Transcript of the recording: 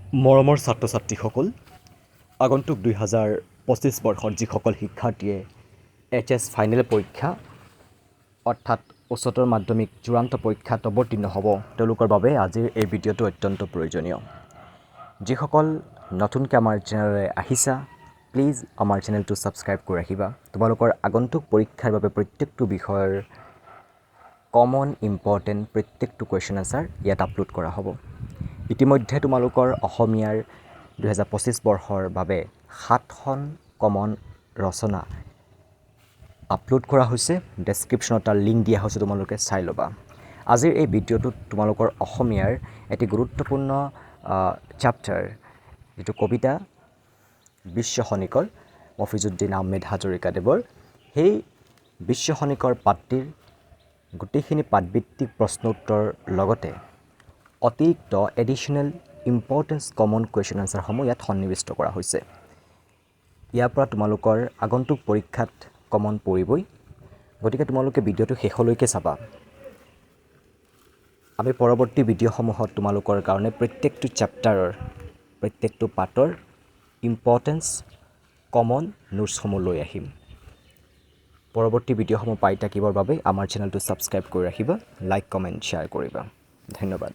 মৰমৰ ছাত্ৰ ছাত্ৰীসকল, আগন্তুক 2025 বৰ্ষৰ যিসকল শিক্ষাৰ্থীয়ে HS ফাইনেল পৰীক্ষা অৰ্থাৎ উচ্চতৰ মাধ্যমিক চূড়ান্ত পৰীক্ষাত অৱতীৰ্ণ হ'ব, তেওঁলোকৰ বাবে আজিৰ এই ভিডিঅ'টো অত্যন্ত প্ৰয়োজনীয়। যিসকল নতুনকৈ আমাৰ চেনেললৈ আহিছা, প্লিজ আমাৰ চেনেলটো ছাবস্ক্ৰাইব কৰি ৰাখিবা। তোমালোকৰ আগন্তুক পৰীক্ষাৰ বাবে প্ৰত্যেকটো বিষয়ৰ কমন ইম্পৰ্টেণ্ট প্ৰত্যেকটো কুৱেশ্যন আনচাৰ ইয়াত আপলোড কৰা হ'ব। ইতিমধ্যে তোমালোকৰ অসমীয়াৰ 2025 বৰ্ষৰ বাবে 7খন কমন ৰচনা আপলোড কৰা হৈছে। ডেছক্ৰিপশ্যনত তাৰ লিংক দিয়া হৈছে, তোমালোকে চাই ল'বা। আজিৰ এই ভিডিঅ'টোত তোমালোকৰ অসমীয়াৰ এটি গুৰুত্বপূৰ্ণ চেপ্টাৰ, যিটো কবিতা বিশ্ব খনিকৰ মফিজুদ্দিন আহমেদ হাজৰিকাদেৱৰ, সেই বিশ্ব খনিকৰ পাঠটিৰ গোটেইখিনি পাঠভিত্তিক প্ৰশ্ন উত্তৰ লগতে অতিৰিক্ত এডিশ্যনেল ইম্পৰ্টেঞ্চ কমন কুৱেশ্যন আনচাৰসমূহ ইয়াত সন্নিৱিষ্ট কৰা হৈছে। ইয়াৰ পৰা তোমালোকৰ আগন্তুক পৰীক্ষাত কমন পৰিবই, গতিকে তোমালোকে ভিডিঅ'টো শেষলৈকে চাবা। আমি পৰৱৰ্তী ভিডিঅ'সমূহত তোমালোকৰ কাৰণে প্ৰত্যেকটো চেপ্টাৰৰ প্ৰত্যেকটো পাঠৰ ইম্পৰ্টেঞ্চ কমন নোটছসমূহ লৈ আহিম। পৰৱৰ্তী ভিডিঅ'সমূহ পাই থাকিবৰ বাবে আমাৰ চেনেলটো ছাবস্ক্ৰাইব কৰি ৰাখিবা, লাইক কমেণ্ট শ্বেয়াৰ কৰিবা। ধন্যবাদ।